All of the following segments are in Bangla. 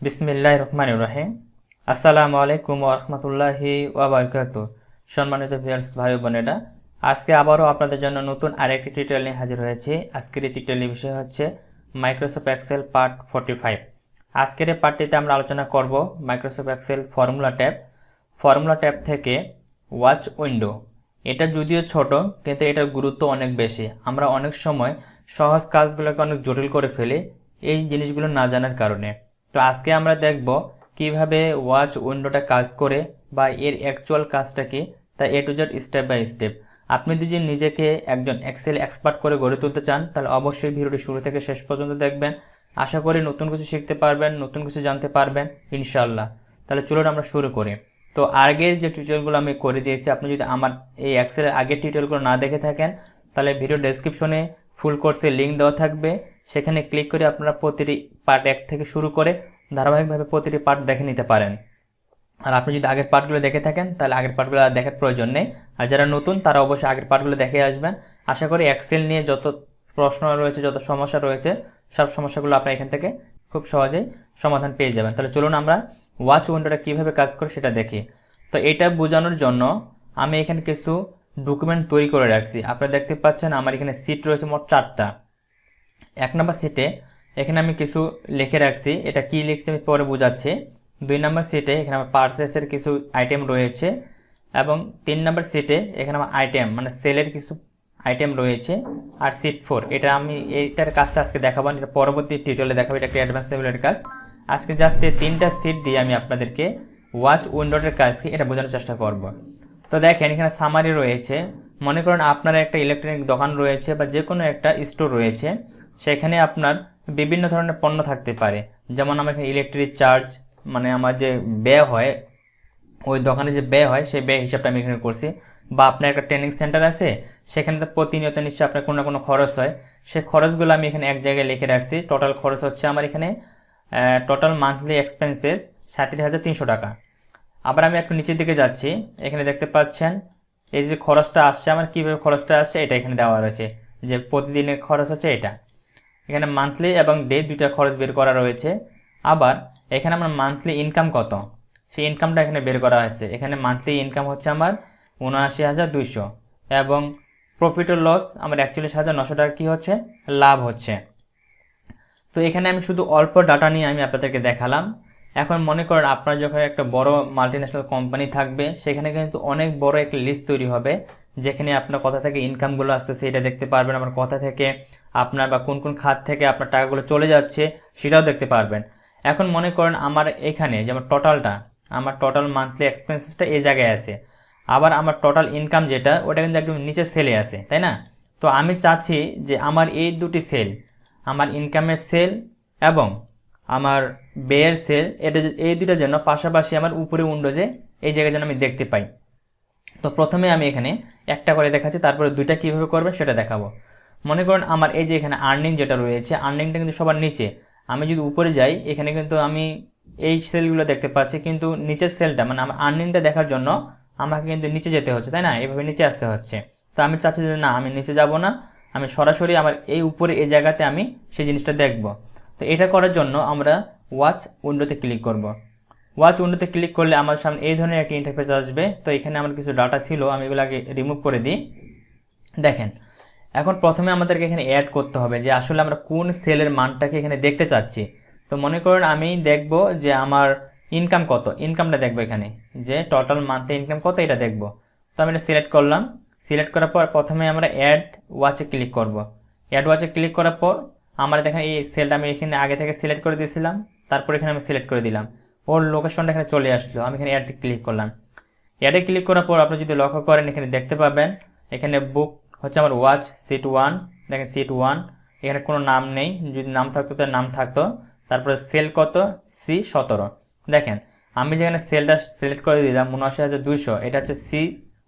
বিসমিল্লাহির রহমানির রহিম। আসসালামু আলাইকুম ওয়া রাহমাতুল্লাহি ওয়া বারাকাতুহু। সম্মানিত ভিউয়ার্স ভাই ও বোনেরা, আজকে আবারও আপনাদের জন্য নতুন আরেকটি টিউটোরিয়াল নিয়ে হাজির হয়েছি। আজকের এই টিউটোরিয়ালের বিষয় হচ্ছে মাইক্রোসফট এক্সেল পার্ট 45। আজকের এই পার্টটিতে আমরা আলোচনা করব মাইক্রোসফট এক্সেল ফর্মুলা ট্যাব থেকে ওয়াচ উইন্ডো। এটা যদিও ছোট, কিন্তু এটার গুরুত্ব অনেক বেশি। আমরা অনেক সময় সহজ কাজগুলোকে অনেক জটিল করে ফেলি এই জিনিসগুলো না জানার কারণে। তো আজকে আমরা দেখব কিভাবে ওয়াচ উইন্ডোটা কাজ করে বা এর অ্যাকচুয়াল কাজটা কি, তা A to Z step by step. আপনি যদি নিজেকে একজন এক্সেল এক্সপার্ট করে গড়ে তুলতে চান, তাহলে অবশ্যই ভিডিওটি শুরু থেকে শেষ পর্যন্ত দেখবেন। আশা করি নতুন কিছু শিখতে পারবেন, নতুন কিছু জানতে পারবেন ইনশাআল্লাহ। তাহলে চলুন আমরা শুরু করি। তো আগের যে টিউটোরিয়ালগুলো আমি করে দিয়েছি, আপনি যদি আমার এই এক্সেলের আগের টিউটোরিয়ালগুলো না দেখে থাকেন, তাহলে ভিডিও ডেসক্রিপশনে ফুল কোর্সের লিঙ্ক দেওয়া থাকবে। সেখানে ক্লিক করে আপনারা প্রতিটি পার্ট 1 থেকে শুরু করে ধারাবাহিকভাবে প্রতিটি পার্ট দেখে নিতে পারেন। আর আপনি যদি আগের পার্টগুলো দেখে থাকেন, তাহলে আগের পার্টগুলো দেখার প্রয়োজন নেই। আর যারা নতুন, তারা অবশ্যই আগের পার্টগুলো দেখে আসবেন। আশা করি এক্সেল নিয়ে যত প্রশ্ন রয়েছে, যত সমস্যা রয়েছে, সব সমস্যাগুলো আপনারা এখান থেকে খুব সহজেই সমাধান পেয়ে যাবেন। তাহলে চলুন আমরা ওয়াচ উইন্ডোটা কীভাবে কাজ করে সেটা দেখি। তো এটা বোঝানোর জন্য আমি এখানে কিছু ডকুমেন্ট তৈরি করে রাখছি। আপনারা দেখতে পাচ্ছেন আমার এখানে সিট রয়েছে মোট 4টা। 1 নম্বর সিটে এখানে আমি কিছু লিখে রাখছি, এটা কি লিখছি আমি পরে বোঝাচ্ছি। 2 নম্বর সিটে এখানে আমার পারচেসের কিছু আইটেম রয়েছে, এবং 3 নম্বর সিটে এখানে আমার আইটেম মানে সেলের কিছু আইটেম রয়েছে। আর সিট 4, এটা আমি এইটার কাজটা আজকে দেখাবো, এটা পরবর্তী টিউটোরিয়ালে দেখাবো। এটা একটা অ্যাডভান্স লেভেলের কাজ। আজকে জাস্ট এই 3টা সিট দিয়ে আমি আপনাদেরকে ওয়াচ উইন্ডোটার কাজ কি এটা বোঝানোর চেষ্টা করব। তো দেখেন এখানে সামারি রয়েছে। মনে করেন আপনার একটা ইলেকট্রনিক দোকান রয়েছে বা যে কোনো একটা স্টোর রয়েছে, সেখানে আপনার বিভিন্ন ধরনের পণ্য থাকতে পারে। যেমন আমার এখানে ইলেকট্রিক চার্জ, মানে আমার যে ব্যয় হয়, ওই দোকানে যে ব্যয় হয় সেই ব্যয় হিসাবটা আমি এখানে করছি। বা আপনার একটা ট্রেনিং সেন্টার আছে, সেখানে তো প্রতিনিয়ত নিশ্চয়ই আপনার কোনো না কোনো খরচ হয়, সেই খরচগুলো আমি এখানে এক জায়গায় লিখে রাখছি। টোটাল খরচ হচ্ছে আমার এখানে টোটাল মান্থলি এক্সপেন্সেস 37,300 টাকা। আবার আমি একটু নিচের দিকে যাচ্ছি, এখানে দেখতে পাচ্ছেন এই যে খরচটা আসছে আমার, কীভাবে খরচটা আসছে এটা এখানে দেওয়া রয়েছে, যে প্রতিদিনের খরচ হচ্ছে এটা। এখানে মান্থলি এবং ডে দুইটা খরচ বের করা রয়েছে। আবার এখানে আমার মান্থলি ইনকাম কত, সেই ইনকামটা এখানে বের করা হয়েছে। এখানে মান্থলি ইনকাম হচ্ছে আমার 79,200, এবং প্রফিট ও লস আমার 41,900 টাকা কি হচ্ছে, লাভ হচ্ছে। তো এখানে আমি শুধু অল্প ডাটা নিয়ে আমি আপনাদেরকে দেখালাম। এখন মনে করেন আপনার যখন একটা বড় মাল্টিন্যাশনাল কোম্পানি থাকবে, সেখানে কিন্তু অনেক বড় একটা লিস্ট তৈরি হবে, যেখানে আপনার কথা থেকে ইনকামগুলো আসতেছে এটা দেখতে পারবেন। আমার কথা থেকে আপনার বা কোন কোন খাত থেকে আপনার টাকাগুলো চলে যাচ্ছে সেটাও দেখতে পারবেন। এখন মনে করেন আমার এখানে যেমন আমার টোটাল মান্থলি এক্সপেন্সেসটা এই জায়গায় আছে, আবার আমার টোটাল ইনকাম যেটা, ওটা কিন্তু একদম নিচে সেলে আছে, তাই না? তো আমি চাচ্ছি যে আমার এই দুটি সেল, আমার ইনকামের সেল এবং আমার ব্যয়ের সেল, এটা এই দুটো যেন পাশাপাশি আমার উপরে উইন্ডোজে এই জায়গায় যেন আমি দেখতে পাই। তো প্রথমে আমি এখানে একটা করে দেখাচ্ছি, তারপরে দুইটা কীভাবে করবে সেটা দেখাবো। মনে করেন আমার এই যে এখানে আর্নিং যেটা রয়েছে, আর্নিংটা কিন্তু সবার নিচে। আমি যদি উপরে যাই, এখানে কিন্তু আমি এই সেলগুলো দেখতে পাচ্ছি, কিন্তু নিচের সেলটা মানে আমার আর্নিংটা দেখার জন্য আমাকে কিন্তু নিচে যেতে হচ্ছে, তাই না? এভাবে নিচে আসতে হচ্ছে। তো আমি চাচ্ছি যে না, আমি নিচে যাব না, আমি সরাসরি আমার এই উপরে এই জায়গাতে আমি সেই জিনিসটা দেখব। তো এটা করার জন্য আমরা ওয়াচ উইন্ডোতে ক্লিক করব। ওয়াচ উইন্ডোতে ক্লিক করলে আমার সামনে এই ধরনের একটি ইন্টারফেস আসবে। তো এখানে আমার কিছু ডাটা ছিল, আমি এগুলো আগে রিমুভ করে দিই। দেখেন এখন প্রথমে আমাদেরকে এখানে অ্যাড করতে হবে যে আসলে আমরা কোন সেলের মানটাকে এখানে দেখতে চাচ্ছি। তো মনে করেন আমি দেখব যে আমার ইনকাম কত, ইনকামটা দেখবো এখানে, যে টোটাল মান্থলি ইনকাম কত এটা দেখব। তো আমি এটা সিলেক্ট করলাম। সিলেক্ট করার পর প্রথমে আমরা অ্যাড ওয়াচে ক্লিক করব। অ্যাড ওয়াচে ক্লিক করার পর আমরা দেখেন এই সেলটা আমি এখানে আগে থেকে সিলেক্ট করে দিয়েছিলাম, তারপর এখানে আমি সিলেক্ট করে দিলাম, ওর লোকেশনটা এখানে চলে আসলো। আমি এখানে অ্যাডে ক্লিক করলাম। অ্যাডে ক্লিক করার পর আপনি যদি লক্ষ্য করেন, এখানে দেখতে পাবেন এখানে বুক হচ্ছে আমার ওয়াচ সিট 1। দেখেন সিট 1, এখানে কোনো নাম নেই, যদি নাম থাকতো তার নাম থাকতো। তারপরে সেল কত, C17। দেখেন আমি যেখানে সেলটা সিলেক্ট করে দিলাম 79,200, এটা হচ্ছে সি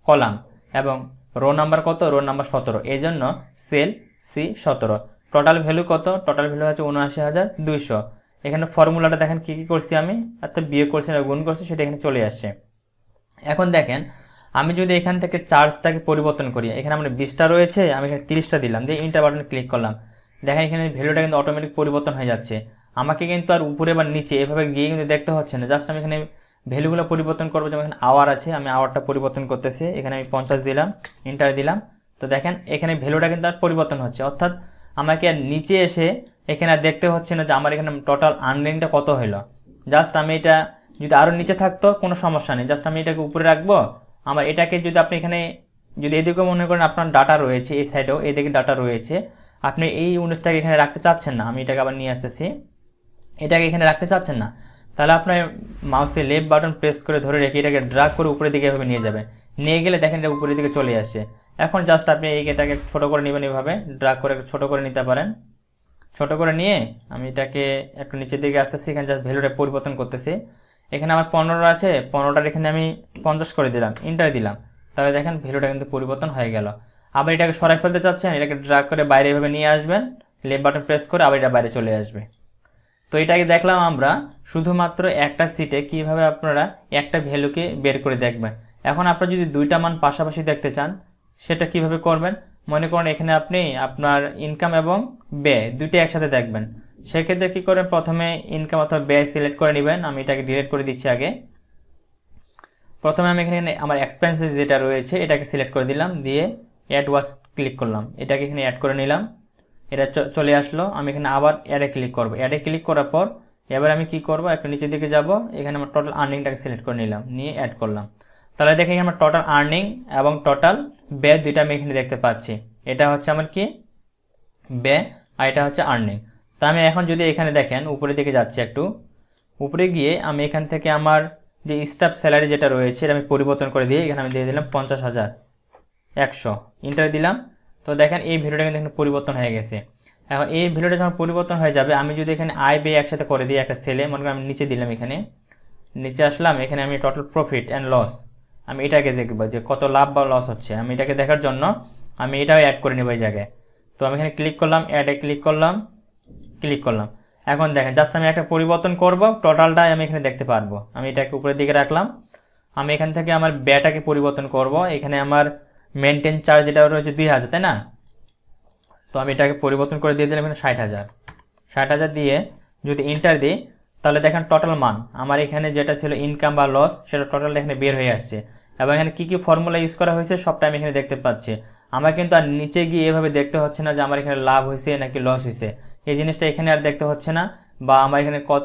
কলাম, এবং রো নাম্বার কত, রো নাম্বার 17, এই জন্য সেল C17। টোটাল ভ্যালু কত, টোটাল ভ্যালু হচ্ছে 79,200। এখানে ফর্মুলাটা দেখেন কি কি করছি আমি, অর্থাৎ বিয়ে করছি না গুণ করছি, সেটা এখানে চলে আসছে। এখন দেখেন আমি যদি এখান থেকে চার্জটাকে পরিবর্তন করি, এখানে আমার 20টা রয়েছে, আমি এখানে 30টা দিলাম, দিয়ে ইন্টার বাটনে ক্লিক করলাম। দেখেন এখানে ভ্যালুটা কিন্তু অটোমেটিক পরিবর্তন হয়ে যাচ্ছে। আমাকে কিন্তু আর উপরে বা নিচে এভাবে গিয়ে কিন্তু দেখতে হচ্ছে না। জাস্ট আমি এখানে ভ্যালুগুলো পরিবর্তন করবো। যেমন এখানে আওয়ার আছে, আমি আওয়ারটা পরিবর্তন করতেছি, এখানে আমি 50 দিলাম, এন্টার দিলাম। তো দেখেন এখানে ভ্যালুটা কিন্তু আর পরিবর্তন হচ্ছে, অর্থাৎ আমাকে আর নিচে এসে এখানে আর দেখতে হচ্ছে না যে আমার এখানে টোটাল আর্নিংটা কত হলো। জাস্ট আমি এটা যদি আরও নিচে থাকতো কোনো সমস্যা নেই, জাস্ট আমি এটাকে উপরে রাখবো। আমার এটাকে যদি আপনি এখানে যদি এদিকে মনে করেন আপনার ডাটা রয়েছে, এই সাইডেও এদিকে ডাটা রয়েছে, আপনি এই ইউনিটটাকে এখানে রাখতে চাচ্ছেন না, আমি এটাকে আবার নিয়ে আসতেছি, এটাকে এখানে রাখতে চাচ্ছেন না, তাহলে আপনার মাউসে লেফট বাটন প্রেস করে ধরে রেখে এটাকে ড্রাগ করে উপরের দিকে এভাবে নিয়ে যাবেন। নিয়ে গেলে দেখেন এটা উপরের দিকে চলে আসছে। এখন জাস্ট আপনি এটাকে ছোটো করে নেবেন, এভাবে ড্রাগ করে ছোটো করে নিতে পারেন। ছোটো করে নিয়ে আমি এটাকে একটু নিচের দিকে আসতেছি, এখানে জাস্ট ভ্যালুটা পরিবর্তন করতেছি। এখানে আমার 15 আছে, 15টার এখানে আমি 50 করে দিলাম, এন্টার দিলাম। তাহলে দেখেন ভ্যালুটা কিন্তু পরিবর্তন হয়ে গেল। আবার এটাকে সরাই ফেলতে চাচ্ছেন, এটাকে ড্রাগ করে বাইরে এভাবে নিয়ে আসবেন, লেফট বাটন প্রেস করে আবার এটা বাইরে চলে আসবে। তো এটাকে দেখলাম আমরা শুধুমাত্র একটা সিটে কিভাবে আপনারা একটা ভ্যালুকে বের করে দেখবেন। এখন আপনারা যদি দুইটা মান পাশাপাশি দেখতে চান সেটা কিভাবে করবেন, মনে করেন এখানে আপনি আপনার ইনকাম এবং ব্যয় দুইটা একসাথে দেখবেন। সেক্ষেত্রে কী করবেন, প্রথমে ইনকাম অথবা ব্যয় সিলেক্ট করে নেবেন। আমি এটাকে ডিলিট করে দিচ্ছি আগে। প্রথমে আমি এখানে আমার এক্সপেন্সেস যেটা রয়েছে এটাকে সিলেক্ট করে দিলাম, দিয়ে অ্যাড ওয়াচ ক্লিক করলাম, এটাকে এখানে অ্যাড করে নিলাম। এটা চলে আসলো। আমি এখানে আবার অ্যাডে ক্লিক করব। অ্যাডে ক্লিক করার পর এবার আমি কি করব, একটু নিচের দিকে যাব, এখানে আমার টোটাল আর্নিংটাকে সিলেক্ট করে নিলাম, নিয়ে অ্যাড করলাম। তাহলে দেখেন আমার টোটাল আর্নিং এবং টোটাল ব্যয় দুইটা আমি এখানে দেখতে পাচ্ছি। এটা হচ্ছে আমার কি ব্যয় আর এটা হচ্ছে আর্নিং। তা আমি এখন যদি এখানে দেখেন উপরের দিকে যাচ্ছি, একটু উপরে গিয়ে আমি এখান থেকে আমার যে স্টাফ স্যালারি যেটা রয়েছে এটা আমি পরিবর্তন করে দিয়ে এখানে আমি দিয়ে দিলাম 50,100, এন্টার দিলাম। তো দেখেন এই ভ্যালুটা কিন্তু এখানে পরিবর্তন হয়ে গেছে। এখন এই ভ্যালুটা যখন পরিবর্তন হয়ে যাবে, আমি যদি এখানে আয় ব্যয় একসাথে করে দিই একটা সেলে, মনে করি আমি নিচে দিলাম, এখানে নিচে আসলাম, এখানে আমি টোটাল প্রফিট অ্যান্ড লস আমি এটাকে দেখব যে কত লাভ বা লস হচ্ছে। আমি এটাকে দেখার জন্য আমি এটাও অ্যাড করে নেব এই জায়গায়। তো আমি এখানে ক্লিক করলাম, অ্যাডে ক্লিক করলাম, ক্লিক করলাম। এখন দেখেন জাস্ট আমি একটা পরিবর্তন করব, টোটালটাই আমি এখানে দেখতে পারবো। আমি এটাকে উপরের দিকে রাখলাম। আমি এখান থেকে আমার ব্যয়টাকে পরিবর্তন করব। এখানে আমার মেনটেন চার্জ যেটা রয়েছে 2000, তাই না? তো আমি এটাকে পরিবর্তন করে দিয়ে দিলাম এখানে 60,000। 60,000 দিয়ে যদি এন্টার দিই তাহলে দেখেন টোটাল মান আমার এখানে যেটা ছিল ইনকাম বা লস সেটা টোটাল এখানে বের হয়ে আসছে, এবং এখানে কী কী ফর্মুলা ইউজ করা হয়েছে সবটা আমি এখানে দেখতে পাচ্ছি। আমার কিন্তু আর নিচে গিয়ে এভাবে দেখতে হচ্ছে না যে আমার এখানে লাভ হয়েছে নাকি লস হয়েছে, এই জিনিসটা এখানে আর দেখতে হচ্ছে না। বা আমার এখানে কত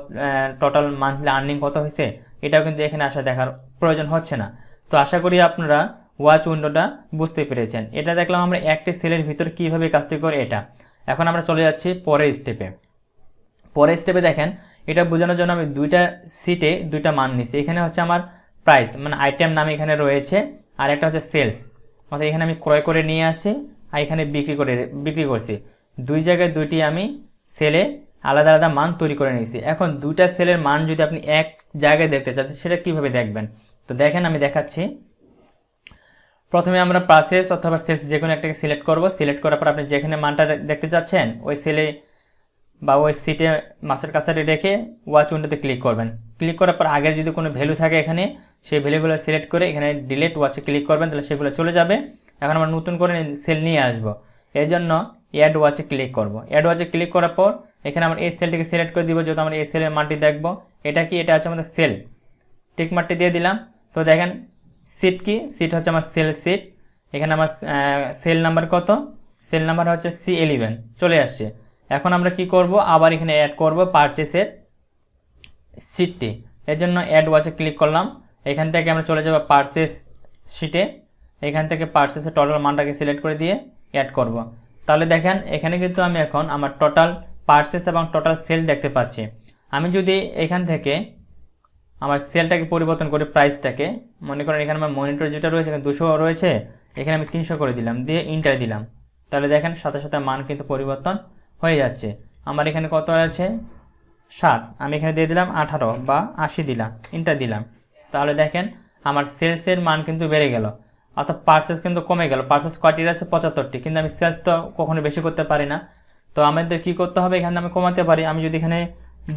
টোটাল মান্থলি আর্নিং কত হয়েছে এটাও কিন্তু এখানে আসা দেখার প্রয়োজন হচ্ছে না। তো আশা করি আপনারা ওয়াচ উইন্ডোটা বুঝতে পেরেছেন। এটা দেখলাম আমরা একটি সেলের ভিতর কিভাবে কাজটি করে এটা। এখন আমরা চলে যাচ্ছি পরের স্টেপে। পরের স্টেপে দেখেন এটা বোঝানোর জন্য আমি দুইটা সিটে দুইটা মান নিছি। এখানে হচ্ছে আমার প্রাইস মানে আইটেম নাম এখানে রয়েছে, আর একটা হচ্ছে সেলস, অর্থাৎ এখানে আমি ক্রয় করে নিয়ে আসি আর এখানে বিক্রি করছি। দুই জায়গায় দুইটি আমি সেলে আলাদা আলাদা মান তৈরি করে নিয়েছি। এখন দুইটা সেলের মান যদি আপনি এক জায়গায় দেখতে চান সেটা কিভাবে দেখবেন, তো দেখেন আমি দেখাচ্ছি। প্রথমে আমরা পারচেজ অথবা সেলস যে কোনো একটাকে সিলেক্ট করব। সিলেক্ট করার পর আপনি যেখানে মানটা দেখতে চাচ্ছেন ওই সেলে বা ওই সিটে মাসের কাছারি রেখে ওয়াচ উইন্ডোতে ক্লিক করবেন। ক্লিক করার পর আগের যদি কোনো ভ্যালু থাকে এখানে সেই ভ্যালুগুলো সিলেক্ট করে এখানে ডিলিট ওয়াচে ক্লিক করবেন, তাহলে সেগুলো চলে যাবে। এখন আমরা নতুন করে সেল নিয়ে আসবো, এর জন্য অ্যাড ওয়াচে ক্লিক করব। অ্যাড ওয়াচে ক্লিক করার পর এখানে আমরা এই সেলটিকে সিলেক্ট করে দিব, যেহেতু আমরা এই সেলের মানটি দেখব। এটা কি, এটা হচ্ছে আমাদের সেল, টিক মার্কটি দিয়ে দিলাম। তো দেখেন সিট কি, সিট হচ্ছে আমার সেল সিট। এখানে আমার সেল নাম্বার কত, সেল নাম্বার হচ্ছে C11 চলে আসছে। এখন আমরা কি করব, আবার এখানে অ্যাড করব পারচেসের সিটটি। এর জন্য অ্যাড ওয়াচে ক্লিক করলাম। এখান থেকে আমরা চলে যাব পারচেস শিটে। এখান থেকে পারচেসের টোটাল মানটাকে সিলেক্ট করে দিয়ে অ্যাড করব। তাহলে দেখেন এখানে কিন্তু আমি এখন আমার টোটাল পারচেস এবং টোটাল সেল দেখতে পাচ্ছি। আমি যদি এখান থেকে আমার সেলটাকে পরিবর্তন করে প্রাইসটাকে, মনে করেন এখানে আমার মনিটর যেটা রয়েছে এখানে 200 রয়েছে, এখানে আমি 300 করে দিলাম, দিয়ে এন্টার দিলাম। তাহলে দেখেন সাথে সাথে মান কিন্তু পরিবর্তন হয়ে যাচ্ছে। আমার এখানে কত আছে 7, আমি এখানে দিয়ে দিলাম 18 বা 80 দিলাম, এন্টার দিলাম। তাহলে দেখেন আমার সেলসের মান কিন্তু বেড়ে গেল, অর্থাৎ পার্সেস কিন্তু কমে গেল। পার্সেস কয়টি আছে 75টি, কিন্তু আমি সেলস তো কখনো বেশি করতে পারি না। তো আমাদের কি করতে হবে, এখানে আমি কমাতে পারি। আমি যদি এখানে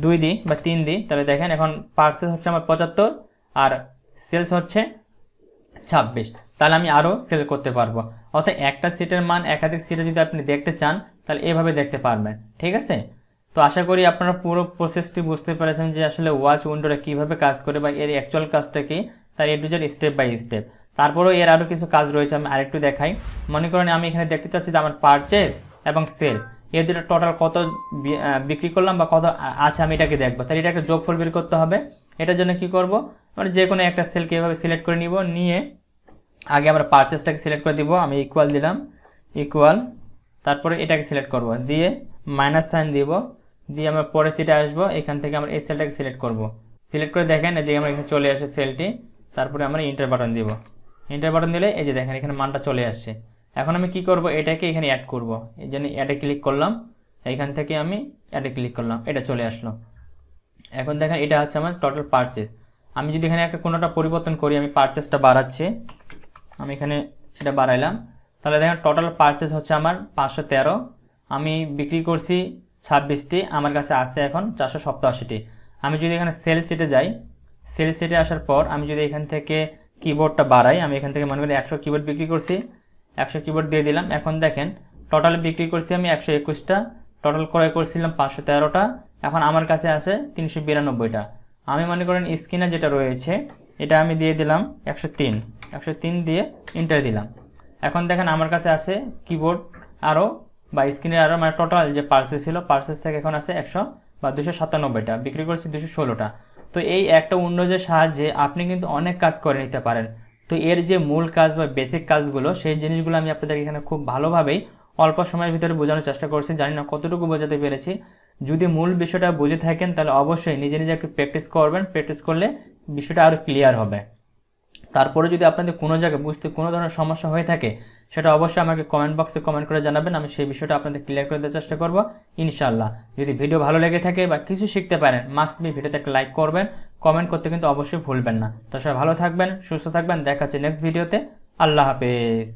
2 দিই বা 3 দিই, তাহলে দেখেন এখন পার্সেস হচ্ছে আমার 75 আর সেলস হচ্ছে 26, তাহলে আমি আরও সেল করতে পারবো। অর্থাৎ একটা সিটের মান একাধিক সিটে যদি আপনি দেখতে চান তাহলে এভাবে দেখতে পারবেন, ঠিক আছে। তো আশা করি আপনারা পুরো প্রসেসটি বুঝতে পেরেছেন যে আসলে ওয়াচ উইন্ডোটা কীভাবে কাজ করে বা এর অ্যাকচুয়াল কাজটা কি, তার A to Z step by step. তারপরেও এর আরও কিছু কাজ রয়েছে, আমি আরেকটু দেখাই। মনে করেন আমি এখানে দেখতে চাচ্ছি যে আমার পারচেস এবং সেল এর দুটো টোটাল কত বিক্রি করলাম বা কত আছে আমি এটাকে দেখবো। তাহলে এটা একটা যোগফল বের করতে হবে। এটার জন্য কি করব, মানে যে কোনো একটা সেলকে এভাবে সিলেক্ট করে নিব, নিয়ে আগে আমরা পারচেসটাকে সিলেক্ট করে দিব, আমি ইকুয়াল দিলাম, ইকুয়াল, তারপরে এটাকে সিলেক্ট করব, দিয়ে মাইনাস সাইন দিব, দিয়ে আমরা পরে সিটে আসবো, এখান থেকে আমরা এই সেলটাকে সিলেক্ট করব। সিলেক্ট করে দেখেন এদিকে আমরা এখানে চলে আসে সেলটি, তারপরে আমরা ইন্টার বাটন দিব। ইন্টার বাটন দিলে এই যে দেখেন এখানে মানটা চলে আসছে। এখন আমি কি করব, এটাকে এখানে অ্যাড করব। এই জন্য অ্যাডে ক্লিক করলাম, এইখান থেকে আমি অ্যাডে ক্লিক করলাম, এটা চলে আসলো। এখন দেখেন এটা হচ্ছে আমার টোটাল পারচেস। আমি যদি এখানে একটা কোনোটা পরিবর্তন করি, আমি পারচেসটা বাড়াচ্ছি, আমি এখানে এটা বাড়াইলাম, তাহলে দেখেন টোটাল পারচেস হচ্ছে আমার 513। আমি বিক্রি করছি 26টি, আমার কাছে আছে এখন 487টি। আমি যদি এখানে সেল সিটে যাই, সেল সিটে আসার পর আমি যদি এখান থেকে কিবোর্ডটা বাড়াই, আমি এখান থেকে মনে করি 100 কিবোর্ড বিক্রি করছি, 100 কিবোর্ড দিয়ে দিলাম। এখন দেখেন টোটাল বিক্রি করছি আমি 121টা, টোটাল ক্রয় করছিলাম 513টা, এখন আমার কাছে আছে 392টা। আমি মনে করেন স্ক্রিনে যেটা রয়েছে এটা আমি দিয়ে দিলাম 103 দিয়ে ইন্টার দিলাম। এখন দেখেন আমার কাছে আছে কিবোর্ড আরও বা স্ক্রিনের আরও, মানে টোটাল যে পার্সেস ছিল পার্সেস থেকে এখন আছে 297টা, বিক্রি করছি 216টা। তো এই একটা উইন্ডোজের সাহায্যে আপনি কিন্তু অনেক কাজ করে নিতে পারেন। তো এর যে মূল কাজ বা বেসিক কাজগুলো, সেই জিনিসগুলো আমি আপনাদের এখানে খুব ভালোভাবেই অল্প সময়ের ভিতরে বোঝানোর চেষ্টা করছি। জানি না কতটুকু বোঝাতে পেরেছি। যদি মূল বিষয়টা বুঝে থাকেন তাহলে অবশ্যই নিজে নিজে একটু প্র্যাকটিস করবেন, প্র্যাকটিস করলে বিষয়টা আরও ক্লিয়ার হবে। তারপরে যদি আপনাদের কোনো জায়গায় বুঝতে কোনো ধরনের সমস্যা হয়ে থাকে, সেটা অবশ্যই আমাকে কমেন্ট বক্সে কমেন্ট করে জানাবেন, আমি সেই বিষয়টা আপনাদের ক্লিয়ার করে দেওয়ার চেষ্টা করব ইনশাআল্লাহ। যদি ভিডিও ভালো লেগে থাকে বা কিছু শিখতে পারেন, মাস্ট বি ভিডিওতে একটা লাইক করবেন, কমেন্ট করতে কিন্তু অবশ্যই ভুলবেন না। তো সবাই ভালো থাকবেন, সুস্থ থাকবেন, দেখা হচ্ছে নেক্সট ভিডিওতে। আল্লাহ হাফেজ।